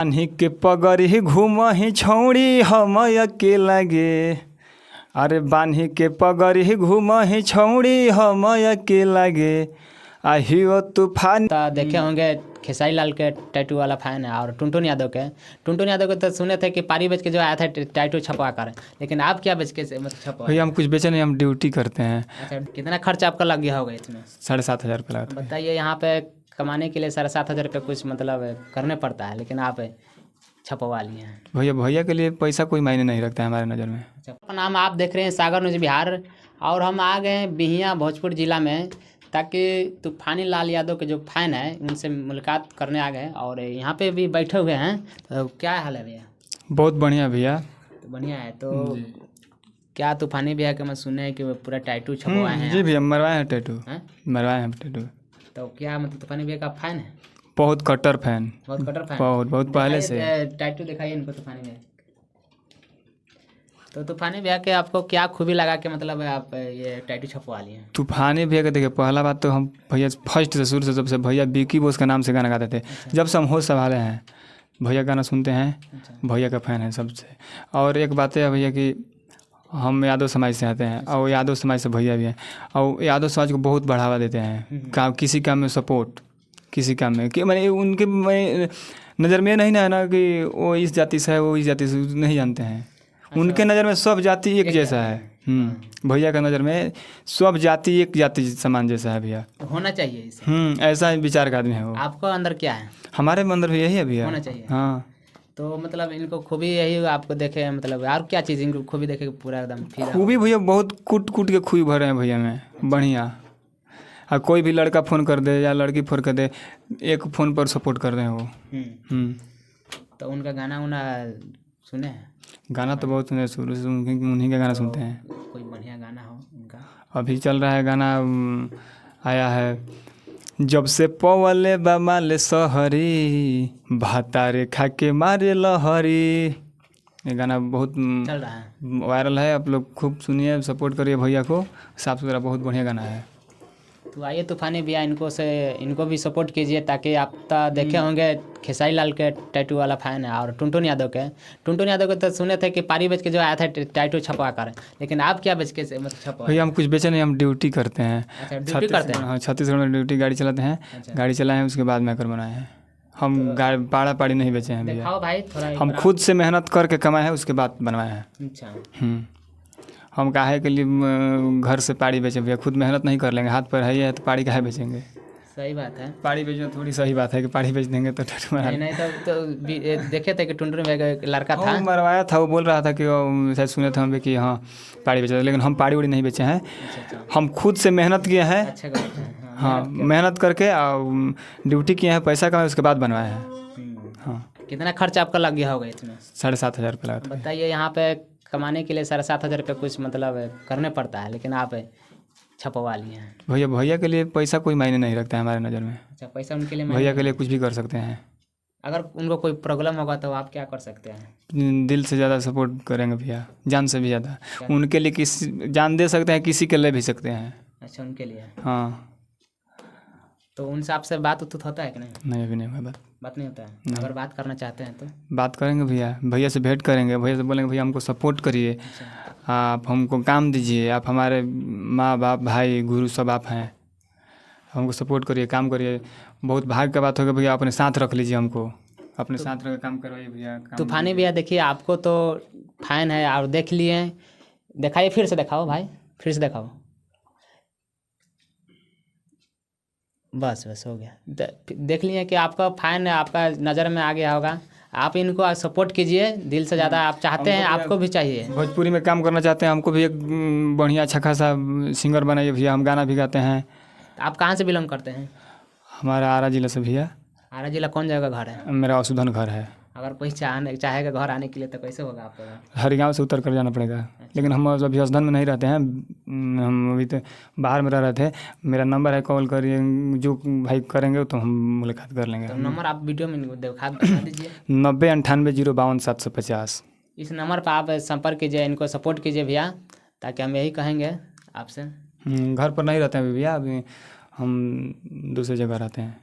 बान्ही के पगड़ी घूमही छौड़ी हम अकेला गे। अरे बान्ही के पगड़ी घूमही छौड़ी हम अकेला गे। आहियो तूफान। तो देखे होंगे खेसारी लाल के टैटू वाला फैन है और टुनटुन यादव के तो सुने थे कि पारी बेच के जो आया था टैटू छपवा कर, लेकिन आप क्या बेच के मतलब छपवा? भैया हम कुछ बेचे नहीं, हम ड्यूटी करते हैं। अच्छा, कितना खर्च आपका लग गया होगा इसमें? 7,500 रुपये लगा था। बताइए, यहाँ पे कमाने के लिए 7,500 रुपये कुछ मतलब करने पड़ता है, लेकिन आप छपवा लिए हैं। भैया के लिए पैसा कोई मायने नहीं रखता है हमारे नज़र में। अच्छा, नाम आप देख रहे हैं सागर न्यूज़ बिहार, और हम आ गए हैं बिहिया भोजपुर जिला में, ताकि तूफानी लाल यादव के जो फैन है उनसे मुलाकात करने आ गए और यहाँ पे भी बैठे हुए हैं। तो क्या हाल है भैया? बहुत बढ़िया भैया। तो बढ़िया है। तो क्या तूफानी भैया के मैं सुने हैं कि वो पूरा टैटू छपवाए हैं? जी भैया, मरवाए हैं टैटू। मरवाए हैं टैटू। तो क्या मतलब तूफानी भैया का फैन है? बहुत कट्टर फैन। बहुत कट्टर फैन। बहुत पहले से। टैटू दिखाइए इनको तूफानी भैया। तो तूफानी भैया के आपको क्या खूबी लगा कि मतलब आप ये टैटू छपवा लिए? तूफानी भैया के देखिए, पहला बात तो हम भैया फर्स्ट से शुरू से जब से भैया बिकी बोस के नाम से गाना गाते थे। अच्छा। जब से हम होश संभाले हैं भैया गाना सुनते हैं। अच्छा। भैया का फ़ैन है सबसे। और एक बात है भैया कि हम यादव समाज से आते हैं। अच्छा। और यादव समाज से भैया भी हैं, और यादव समाज को बहुत बढ़ावा देते हैं। किसी काम में सपोर्ट, किसी काम में कि मैंने उनके नज़र में नहीं ना है ना कि वो इस जाति से है वो इस जाति से नहीं जानते हैं। अच्छा। उनके नज़र में सब जाति एक जैसा है। भैया का नज़र में सब जाति एक जाति समान जैसा है भैया। होना चाहिए इसे। ऐसा विचार का आदमी है वो। आपको अंदर क्या है? हमारे अंदर भी यही है भैया। होना चाहिए। हाँ। तो मतलब इनको खूबी यही आपको देखे, मतलब और क्या चीज़ इनको खूबी देखे पूरा एकदम खूबी भैया बहुत कूट के खूबी भरे हैं भैया में। बढ़िया। और कोई भी लड़का फ़ोन कर दे या लड़की फ़ोन कर दे, एक फ़ोन पर सपोर्ट कर रहे हैं वो। तो उनका गाना उना सुने हैं? गाना तो बहुत सुने, शुरू से उन्हीं का गाना सुनते हैं। कोई बढ़िया गाना हो उनका? अभी अभी चल रहा है गाना, आया है जब से पवले बमाले सहरी भातारे खा के मारे लहरी। ये गाना बहुत चल रहा है, वायरल है। आप लोग खूब सुनिए, सपोर्ट करिए भैया को। साफ सुथरा बहुत बढ़िया गाना है। तो आइए तूफानी भैया इनको भी सपोर्ट कीजिए, ताकि आप तो देखे होंगे खेसारी लाल के टैटू वाला फैन है और टुनटुन यादव के तो सुने थे कि पारी बेच के जो आया था टैटू छपवा कर, लेकिन आप क्या बेच के मतलब छपवा? भैया हम कुछ बेचे नहीं, हम ड्यूटी करते हैं। अच्छा, ड्यूटी करते हैं? हाँ, छत्तीसगढ़ में ड्यूटी गाड़ी चलाते हैं। अच्छा। गाड़ी चलाए हैं, उसके बाद मेकर बनाए हैं हम। तो पाड़ा पाड़ी नहीं बेचे हैं भैया। भाई थोड़ा हम खुद से मेहनत करके कमाए हैं, उसके बाद बनवाए हैं। अच्छा। हम काहे के लिए घर से पाड़ी बेचें भैया? खुद मेहनत नहीं कर लेंगे, हाथ पर है तो पाड़ी काहे बेचेंगे? सही बात है। पाड़ी बेचना थोड़ी सही बात है कि पाड़ी बेच देंगे तो नहीं तो देखे थे कि टुनटुन में एक लड़का था, मरवाया था। वो बोल रहा था कि शायद सुने थे हम भी कि हाँ पाड़ी बेचा, लेकिन हम पाड़ी उड़ी नहीं बेचे हैं। अच्छा। हम खुद से मेहनत किए हैं। अच्छा। हाँ, मेहनत करके ड्यूटी किए हैं, पैसा कमाए, उसके बाद बनवाए हैं। हाँ। कितना खर्च आपका लग गया होगा इसमें? 7,500 रुपये लगा था। बताइए, यहाँ पे कमाने के लिए 7,500 रुपये कुछ मतलब करने पड़ता है, लेकिन आप छपवा लिए हैं। भैया के लिए पैसा कोई मायने नहीं रखता है हमारे नज़र में। अच्छा, पैसा उनके लिए भैया के लिए कुछ भी कर सकते हैं। अगर उनको कोई प्रॉब्लम होगा तो आप क्या कर सकते हैं? दिल से ज़्यादा सपोर्ट करेंगे भैया, जान से भी ज़्यादा। उनके लिए किसी जान दे सकते हैं, किसी के ले भी सकते हैं। अच्छा, उनके लिए। हाँ। तो उनसे आपसे बात होता है कि नहीं? नहीं, अभी नहीं हुआ बात नहीं होता है। अगर बात करना चाहते हैं तो बात करेंगे भैया से भेंट करेंगे। भैया से बोलेंगे भैया हमको सपोर्ट करिए। अच्छा। आप हमको काम दीजिए, आप हमारे माँ बाप भाई गुरु सब आप हैं, हमको सपोर्ट करिए, काम करिए। बहुत भाग्य का बात होगा भैया, अपने साथ रख लीजिए हमको, अपने साथ रख काम करवाइए भैया। तूफानी भैया देखिए, आपको तो फैन है और देख लिए, दिखाइए, फिर से दिखाओ भाई, फिर से दिखाओ। बस हो गया। देख लिए कि आपका फैन है, आपका नज़र में आ गया होगा। आप इनको सपोर्ट कीजिए दिल से ज़्यादा। आप चाहते हैं, आपको भी चाहिए, भोजपुरी में काम करना चाहते हैं, हमको भी एक बढ़िया अच्छा खासा सिंगर बनाइए भैया। हम गाना भी गाते हैं। आप कहाँ से बिलोंग करते हैं? हमारा आरा जिला से भैया। आरा जिला कौन जगह घर है? मेरा असुधन घर है। अगर कोई चाहेगा घर आने के लिए तो कैसे होगा आपका? हरिगांव से उतर कर जाना पड़ेगा। अच्छा। लेकिन हम अभी असुधन में नहीं रहते हैं, हम अभी तो बाहर में रह रहे थे। मेरा नंबर है, कॉल करिए, जो भाई करेंगे तो हम मुलाकात कर लेंगे। तो नंबर आप वीडियो में दिखा दीजिए। 90980750। इस नंबर पर आप संपर्क कीजिए, इनको सपोर्ट कीजिए भैया, ताकि हम यही कहेंगे आपसे। घर पर नहीं रहते हैं अभी भैया, अभी हम दूसरी जगह रहते हैं।